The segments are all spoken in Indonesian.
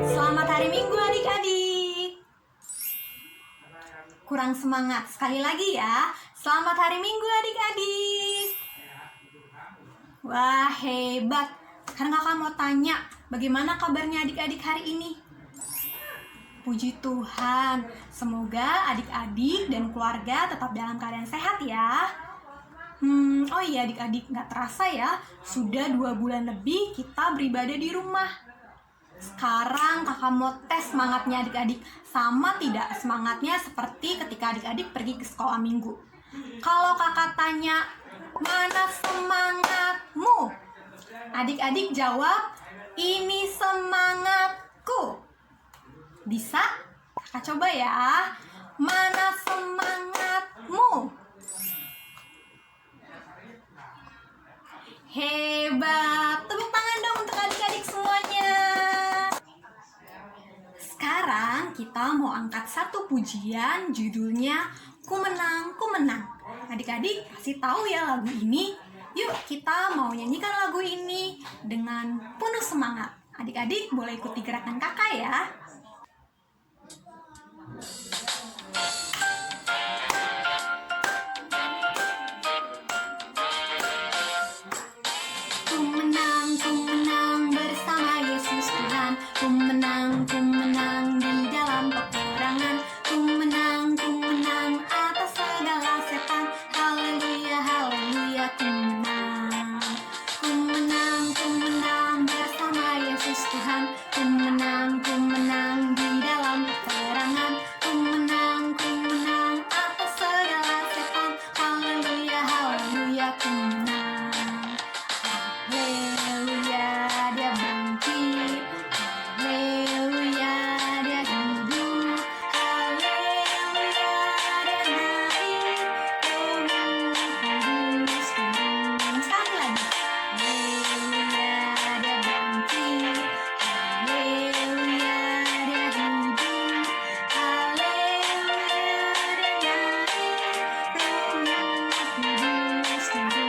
Selamat hari Minggu adik-adik. Kurang semangat sekali lagi ya. Selamat hari Minggu adik-adik. Wah, hebat. Sekarang kakak mau tanya, bagaimana kabarnya adik-adik hari ini? Puji Tuhan, semoga adik-adik dan keluarga tetap dalam keadaan sehat ya. Oh iya adik-adik, gak terasa ya, sudah 2 bulan lebih kita beribadah di rumah. Sekarang kakak mau tes semangatnya adik-adik. Sama tidak semangatnya seperti ketika adik-adik pergi ke sekolah minggu? Kalau kakak tanya, mana semangatmu? Adik-adik jawab, ini semangatku. Bisa? Kakak coba ya. Mana semangatmu? Hebat. Tepuk tangan dong untuk adik-adik semuanya. Sekarang kita mau angkat satu pujian, judulnya Ku Menang, Ku Menang. Adik-adik kasih tahu ya lagu ini. Yuk kita mau nyanyikan lagu ini dengan penuh semangat. Adik-adik boleh ikuti gerakan kakak ya. Ku menang bersama Yesus Tuhan. Ku menang di dalam peperangan. Ku menang atas segala setan. Haleluya, haleluya, ku menang. Ku menang bersama Yesus Tuhan. Ku menang di dalam peperangan. Ku menang atas segala setan. Haleluya, haleluya, ku menang. Haleluya, dia bangkit. Haleluya, dia hidup. Haleluya, dia naik. Kudus, kudus. Sekali lagi. Haleluya, dia bangkit. Haleluya, dia hidup. Haleluya, dia naik. Kudus, kudus.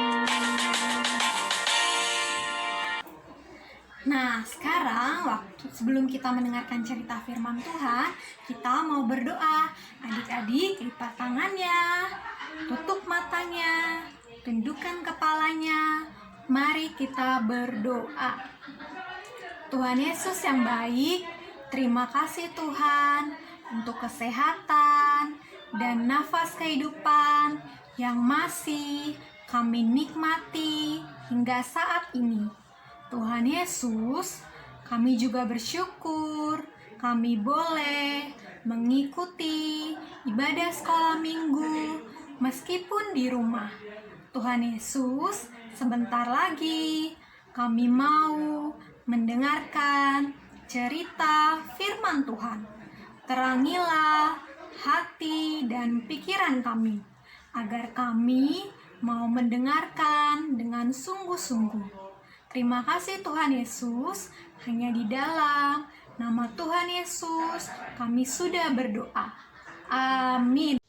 Nah, sekarang sebelum kita mendengarkan cerita firman Tuhan, kita mau berdoa. Adik-adik, lipat tangannya, tutup matanya, tundukkan kepalanya. Mari kita berdoa. Tuhan Yesus yang baik, terima kasih Tuhan untuk kesehatan dan nafas kehidupan yang masih kami nikmati hingga saat ini. Tuhan Yesus, kami juga bersyukur kami boleh mengikuti ibadah sekolah minggu meskipun di rumah. Tuhan Yesus, sebentar lagi kami mau mendengarkan cerita firman Tuhan. Terangilah hati dan pikiran kami, agar kami mau mendengarkan dengan sungguh-sungguh. Terima kasih Tuhan Yesus, hanya di dalam nama Tuhan Yesus kami sudah berdoa. Amin.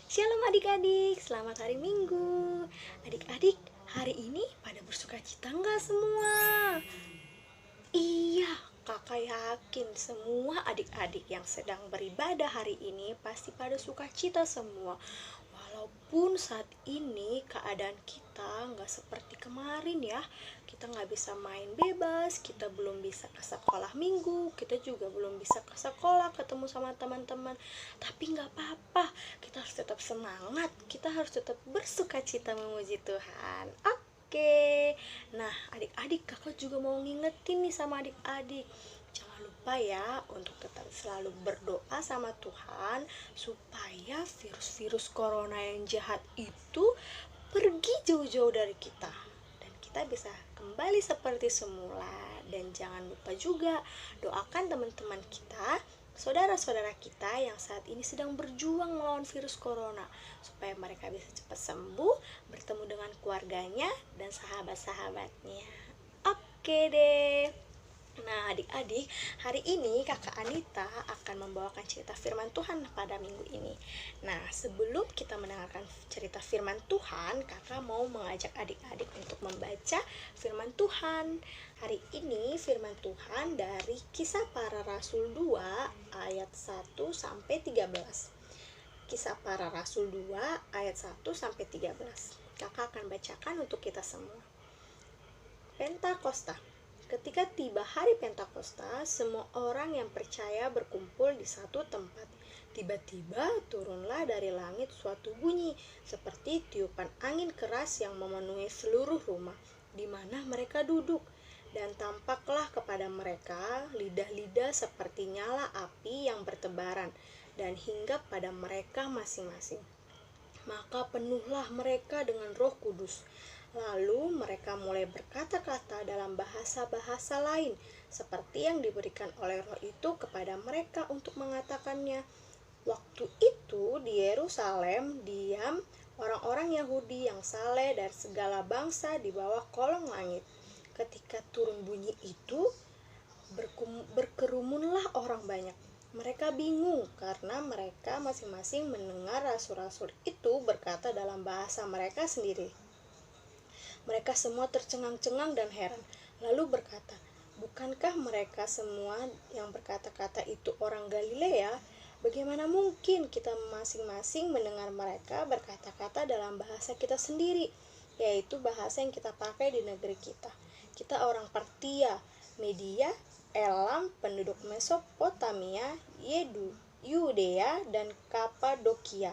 Shalom adik-adik, selamat hari Minggu. Adik-adik, hari ini pada bersukacita nggak semua? Iya, kakak yakin semua adik-adik yang sedang beribadah hari ini pasti pada sukacita semua. Walaupun saat ini keadaan kita nggak seperti kemarin ya. Kita nggak bisa main bebas, kita belum bisa ke sekolah minggu, kita juga belum bisa ke sekolah ketemu sama teman-teman. Tapi nggak apa-apa, kita harus tetap semangat, kita harus tetap bersukacita memuji Tuhan. Oke, nah adik-adik kakak juga mau ngingetin nih sama adik-adik. Jangan lupa ya untuk tetap selalu berdoa sama Tuhan supaya virus-virus corona yang jahat itu pergi jauh-jauh dari kita dan kita bisa kembali seperti semula. Dan jangan lupa juga doakan teman-teman kita, saudara-saudara kita yang saat ini sedang berjuang melawan virus corona supaya mereka bisa cepat sembuh, bertemu dengan keluarganya dan sahabat-sahabatnya. Oke deh. Nah, adik-adik, hari ini Kakak Anita akan membawakan cerita firman Tuhan pada minggu ini. Nah, sebelum kita mendengarkan cerita firman Tuhan, Kakak mau mengajak adik-adik untuk membaca firman Tuhan. Hari ini firman Tuhan dari Kisah Para Rasul 2 ayat 1 sampai 13. Kisah Para Rasul 2 ayat 1 sampai 13. Kakak akan bacakan untuk kita semua. Pentakosta. Ketika tiba hari Pentakosta, semua orang yang percaya berkumpul di satu tempat. Tiba-tiba turunlah dari langit suatu bunyi, seperti tiupan angin keras yang memenuhi seluruh rumah di mana mereka duduk. Dan tampaklah kepada mereka lidah-lidah seperti nyala api yang bertebaran, dan hinggap pada mereka masing-masing. Maka penuhlah mereka dengan Roh Kudus. Lalu mereka mulai berkata-kata dalam bahasa-bahasa lain, seperti yang diberikan oleh Roh itu kepada mereka untuk mengatakannya. Waktu itu di Yerusalem diam orang-orang Yahudi yang saleh dari segala bangsa di bawah kolong langit. Ketika turun bunyi itu, berkerumunlah orang banyak. Mereka bingung karena mereka masing-masing mendengar rasul-rasul itu berkata dalam bahasa mereka sendiri. Mereka semua tercengang-cengang dan heran, lalu berkata, "Bukankah mereka semua yang berkata-kata itu orang Galilea? Bagaimana mungkin kita masing-masing mendengar mereka berkata-kata dalam bahasa kita sendiri, yaitu bahasa yang kita pakai di negeri kita? Kita orang Partia, Media, Elam, penduduk Mesopotamia, Yudea dan Kapadokia,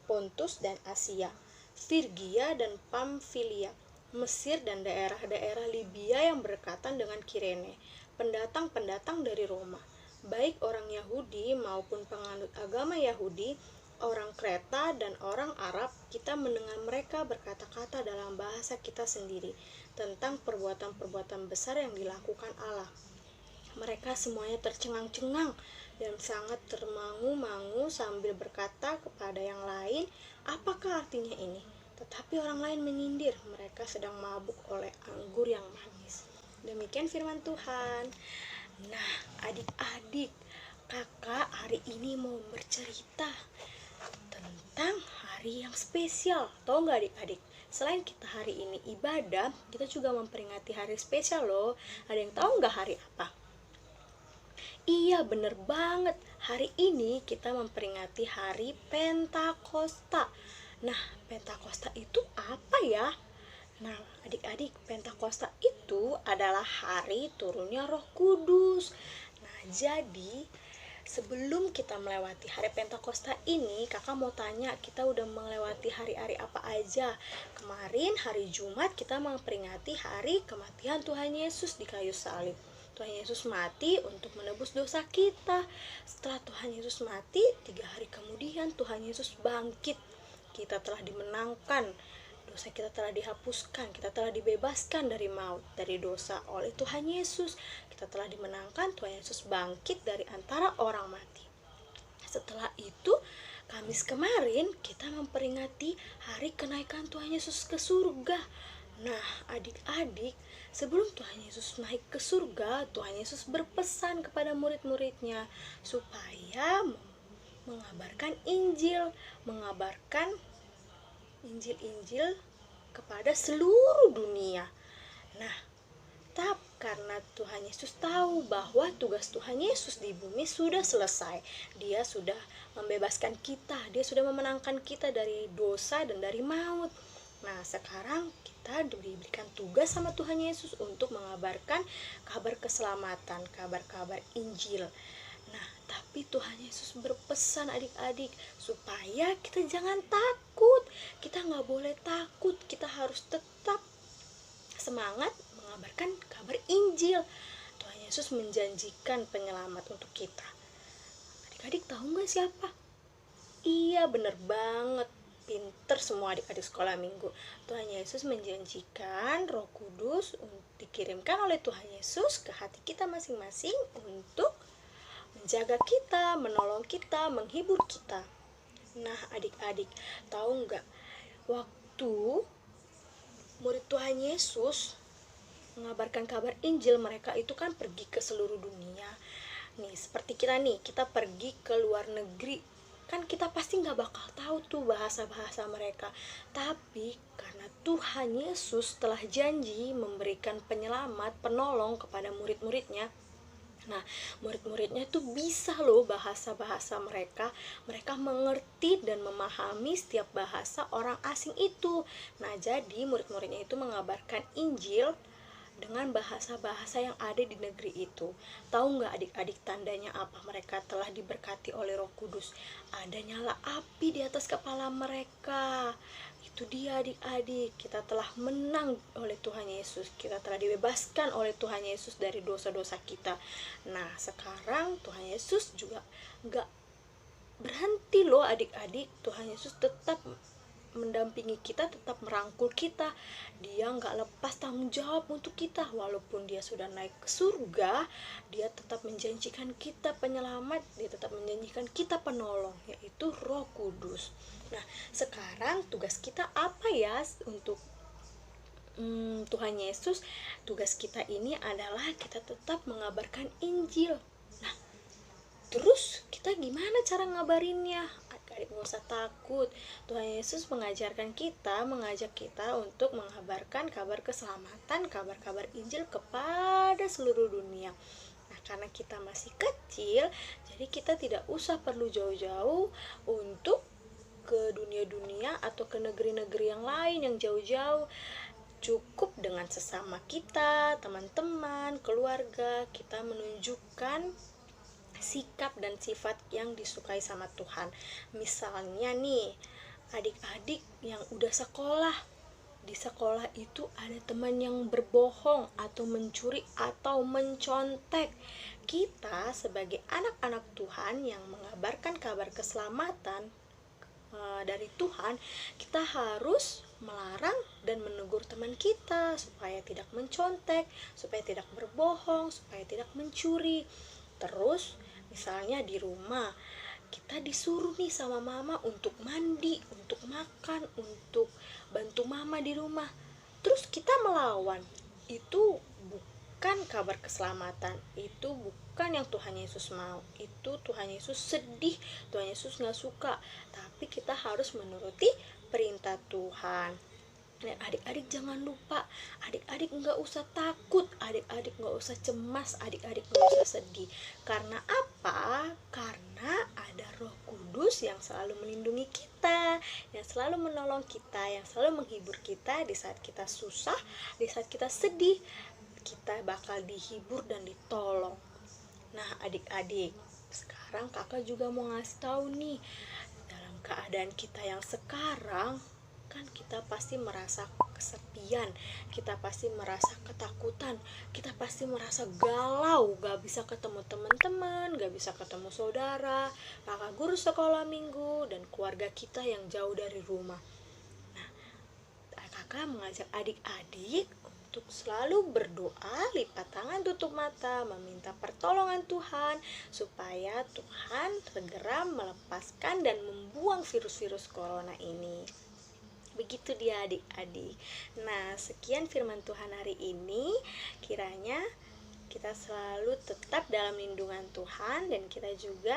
Pontus dan Asia, Firgia dan Pamfilia, Mesir dan daerah-daerah Libya yang berdekatan dengan Kirene, pendatang-pendatang dari Roma, baik orang Yahudi maupun penganut agama Yahudi, orang Kreta dan orang Arab. Kita mendengar mereka berkata-kata dalam bahasa kita sendiri tentang perbuatan-perbuatan besar yang dilakukan Allah." Mereka semuanya tercengang-cengang dan sangat termangu-mangu sambil berkata kepada yang lain, "Apakah artinya ini?" Tetapi orang lain menyindir, mereka sedang mabuk oleh anggur yang manis. Demikian firman Tuhan. Nah, adik-adik, kakak hari ini mau bercerita tentang hari yang spesial. Tahu nggak adik-adik? Selain kita hari ini ibadah, kita juga memperingati hari spesial loh. Ada yang tahu nggak hari apa? Iya, bener banget. Hari ini kita memperingati hari Pentakosta. Nah, Pentakosta itu apa ya? Nah, adik-adik, Pentakosta itu adalah hari turunnya Roh Kudus. Nah, jadi sebelum kita melewati hari Pentakosta ini, kakak mau tanya, kita udah melewati hari-hari apa aja? Kemarin hari Jumat kita memperingati hari kematian Tuhan Yesus di kayu salib. Tuhan Yesus mati untuk menebus dosa kita. Setelah Tuhan Yesus mati, 3 hari kemudian Tuhan Yesus bangkit. Kita telah dimenangkan, dosa kita telah dihapuskan, kita telah dibebaskan dari maut, dari dosa oleh Tuhan Yesus. Kita telah dimenangkan, Tuhan Yesus bangkit dari antara orang mati. Setelah itu, Kamis kemarin kita memperingati hari kenaikan Tuhan Yesus ke surga. Nah, adik-adik, sebelum Tuhan Yesus naik ke surga, Tuhan Yesus berpesan kepada murid-muridnya supaya mengabarkan Injil, mengabarkan Injil-Injil kepada seluruh dunia. Nah, karena Tuhan Yesus tahu bahwa tugas Tuhan Yesus di bumi sudah selesai. Dia sudah membebaskan kita, dia sudah memenangkan kita dari dosa dan dari maut. Nah, sekarang kita diberikan tugas sama Tuhan Yesus untuk mengabarkan kabar keselamatan, kabar-kabar Injil. Nah, tapi Tuhan Yesus berpesan adik-adik supaya kita jangan takut. Kita nggak boleh takut, kita harus tetap semangat mengabarkan kabar Injil. Tuhan Yesus menjanjikan penyelamat untuk kita. Adik-adik tahu nggak siapa? Iya, bener banget. Pinter semua adik-adik sekolah minggu. Tuhan Yesus menjanjikan Roh Kudus dikirimkan oleh Tuhan Yesus ke hati kita masing-masing untuk menjaga kita, menolong kita, menghibur kita. Nah, adik-adik, tahu nggak? Waktu murid Tuhan Yesus mengabarkan kabar Injil, mereka itu kan pergi ke seluruh dunia. Nih, seperti kita nih, kita pergi ke luar negeri, kan kita pasti nggak bakal tahu tuh bahasa-bahasa mereka. Tapi karena Tuhan Yesus telah janji memberikan penyelamat, penolong kepada murid-muridnya. Nah, murid-muridnya itu bisa loh bahasa-bahasa mereka. Mereka mengerti dan memahami setiap bahasa orang asing itu. Nah, jadi murid-muridnya itu mengabarkan Injil dengan bahasa-bahasa yang ada di negeri itu. Tahu nggak adik-adik tandanya apa? Mereka telah diberkati oleh Roh Kudus. Ada nyala api di atas kepala mereka. Itu dia adik-adik, kita telah menang oleh Tuhan Yesus. Kita telah dibebaskan oleh Tuhan Yesus dari dosa-dosa kita. Nah, sekarang Tuhan Yesus juga nggak berhenti loh adik-adik. Tuhan Yesus tetap mendampingi kita, tetap merangkul kita. Dia nggak lepas tanggung jawab untuk kita. Walaupun dia sudah naik ke surga, dia tetap menjanjikan kita penyelamat, dia tetap menjanjikan kita penolong, yaitu Roh Kudus. Nah, sekarang tugas kita apa ya untuk Tuhan Yesus? Tugas kita ini adalah kita tetap mengabarkan Injil. Nah, terus kita gimana cara ngabarinnya? Adik-adik gak usah takut. Tuhan Yesus mengajarkan kita, mengajak kita untuk mengabarkan kabar keselamatan, kabar-kabar Injil kepada seluruh dunia. Nah, karena kita masih kecil, jadi kita tidak usah perlu jauh-jauh untuk ke dunia-dunia atau ke negeri-negeri yang lain yang jauh-jauh. Cukup dengan sesama kita, teman-teman, keluarga, kita menunjukkan sikap dan sifat yang disukai sama Tuhan. Misalnya nih, adik-adik yang udah sekolah, di sekolah itu ada teman yang berbohong atau mencuri atau mencontek. Kita sebagai anak-anak Tuhan yang mengabarkan kabar keselamatan dari Tuhan, kita harus melarang dan menegur teman kita supaya tidak mencontek, supaya tidak berbohong, supaya tidak mencuri. Terus misalnya di rumah kita disuruh nih sama mama untuk mandi, untuk makan, untuk bantu mama di rumah, terus kita melawan, itu bukan kabar keselamatan, itu bukan yang Tuhan Yesus mau. Itu Tuhan Yesus sedih, Tuhan Yesus gak suka. Tapi kita harus menuruti perintah Tuhan. Dan adik-adik jangan lupa, adik-adik nggak usah takut, adik-adik nggak usah cemas, adik-adik nggak usah sedih. Karena apa? Karena ada Roh Kudus yang selalu melindungi kita, yang selalu menolong kita, yang selalu menghibur kita di saat kita susah, di saat kita sedih. Kita bakal dihibur dan ditolong. Nah, adik-adik, sekarang kakak juga mau ngasih tahu nih, dalam keadaan kita yang sekarang, kan kita pasti merasa kesepian, kita pasti merasa ketakutan, kita pasti merasa galau, gak bisa ketemu teman-teman, gak bisa ketemu saudara, kakak guru sekolah minggu, dan keluarga kita yang jauh dari rumah. Nah, kakak mengajak adik-adik untuk selalu berdoa, lipat tangan, tutup mata, meminta pertolongan Tuhan supaya Tuhan segera melepaskan dan membuang virus-virus corona ini. Begitu dia adik-adik. Nah, sekian firman Tuhan hari ini. Kiranya kita selalu tetap dalam lindungan Tuhan, dan kita juga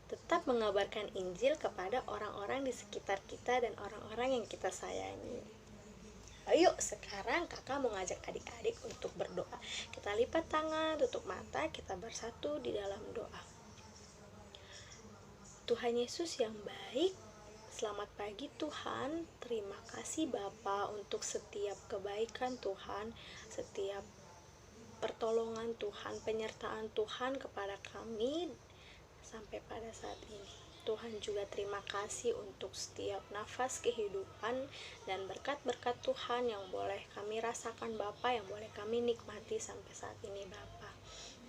tetap mengabarkan Injil kepada orang-orang di sekitar kita dan orang-orang yang kita sayangi. Ayo, sekarang kakak mau ngajak adik-adik untuk berdoa. Kita lipat tangan, tutup mata, kita bersatu di dalam doa. Tuhan Yesus yang baik, selamat pagi Tuhan. Terima kasih Bapa untuk setiap kebaikan Tuhan, setiap pertolongan Tuhan, penyertaan Tuhan kepada kami sampai pada saat ini. Tuhan juga terima kasih untuk setiap nafas kehidupan dan berkat-berkat Tuhan yang boleh kami rasakan Bapa, yang boleh kami nikmati sampai saat ini Bapa.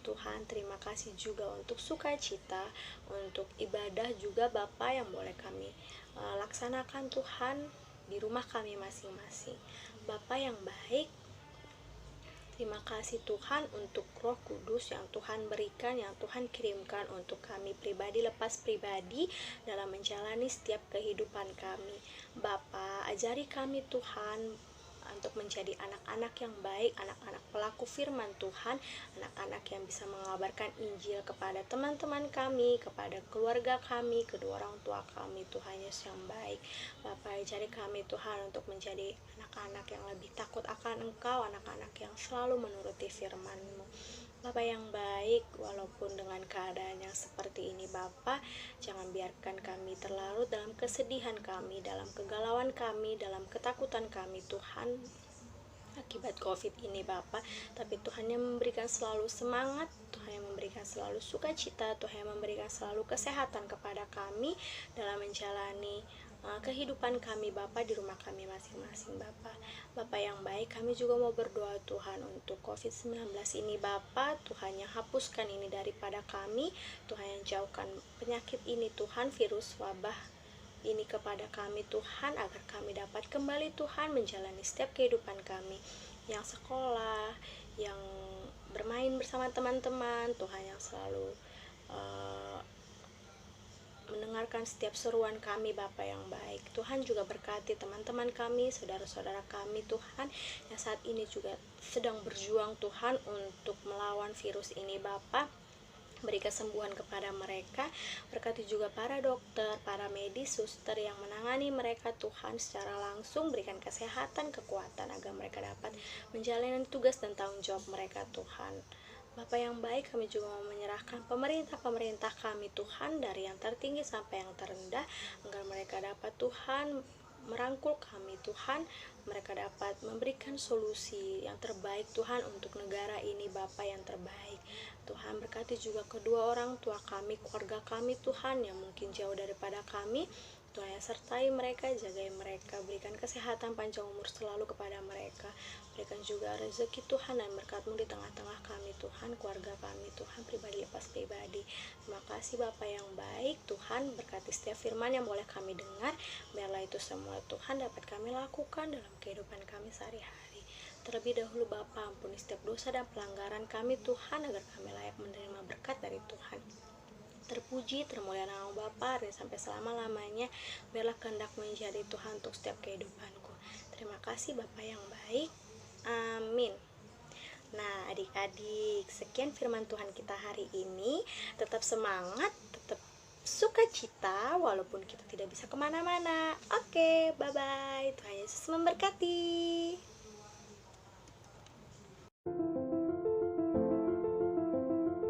Tuhan terima kasih juga untuk sukacita, untuk ibadah juga Bapa yang boleh kami laksanakan Tuhan di rumah kami masing-masing. Bapa yang baik, terima kasih Tuhan untuk Roh Kudus yang Tuhan berikan, yang Tuhan kirimkan untuk kami pribadi lepas pribadi dalam menjalani setiap kehidupan kami. Bapa, ajari kami Tuhan untuk menjadi anak-anak yang baik, anak-anak pelaku firman Tuhan, anak-anak yang bisa mengabarkan Injil kepada teman-teman kami, kepada keluarga kami, kedua orang tua kami. Tuhan Yesus yang baik, Bapa, ajari kami Tuhan untuk menjadi anak-anak yang lebih takut akan Engkau, anak-anak yang selalu menuruti firman-Mu. Bapa yang baik, walaupun dengan keadaan yang seperti ini Bapa, jangan biarkan kami terlarut dalam kesedihan kami, dalam kegalauan kami, dalam ketakutan kami Tuhan, akibat COVID ini Bapa. Tapi Tuhan yang memberikan selalu semangat, Tuhan yang memberikan selalu sukacita, Tuhan yang memberikan selalu kesehatan kepada kami dalam menjalani kehidupan kami Bapa di rumah kami masing-masing Bapa. Bapa yang baik, kami juga mau berdoa Tuhan untuk COVID-19 ini Bapa. Tuhan yang hapuskan ini daripada kami, Tuhan yang jauhkan penyakit ini Tuhan, virus wabah ini kepada kami Tuhan, agar kami dapat kembali Tuhan menjalani setiap kehidupan kami, yang sekolah, yang bermain bersama teman-teman, Tuhan yang selalu mendengarkan setiap seruan kami Bapa yang baik. Tuhan juga berkati teman-teman kami, saudara-saudara kami Tuhan, yang saat ini juga sedang berjuang Tuhan untuk melawan virus ini Bapa. Beri kesembuhan kepada mereka, berkati juga para dokter, para medis, suster yang menangani mereka Tuhan secara langsung. Berikan kesehatan, kekuatan agar mereka dapat menjalani tugas dan tanggung jawab mereka Tuhan. Bapa yang baik, kami juga mau menyerahkan pemerintah kami Tuhan, dari yang tertinggi sampai yang terendah, agar mereka dapat Tuhan merangkul kami Tuhan, mereka dapat memberikan solusi yang terbaik Tuhan untuk negara ini Bapa yang terbaik. Tuhan berkati juga kedua orang tua kami, keluarga kami Tuhan yang mungkin jauh daripada kami. Tuhan yang sertai mereka, jagai mereka, berikan kesehatan panjang umur selalu kepada mereka. Berikan juga rezeki Tuhan dan berkat-Mu di tengah-tengah kami Tuhan, keluarga kami Tuhan, pribadi lepas pribadi. Terima kasih Bapa yang baik Tuhan, berkati setiap firman yang boleh kami dengar, biarlah itu semua Tuhan dapat kami lakukan dalam kehidupan kami sehari-hari. Terlebih dahulu Bapa, ampuni setiap dosa dan pelanggaran kami Tuhan, agar kami layak menerima berkat dari Tuhan. Terpuji, termulia nama Bapa dan sampai selama-lamanya. Biarlah kehendak menjadi Tuhan untuk setiap kehidupanku. Terima kasih Bapa yang baik. Amin. Nah, adik-adik, sekian firman Tuhan kita hari ini. Tetap semangat, tetap sukacita, walaupun kita tidak bisa kemana-mana. Oke, bye-bye. Tuhan Yesus memberkati.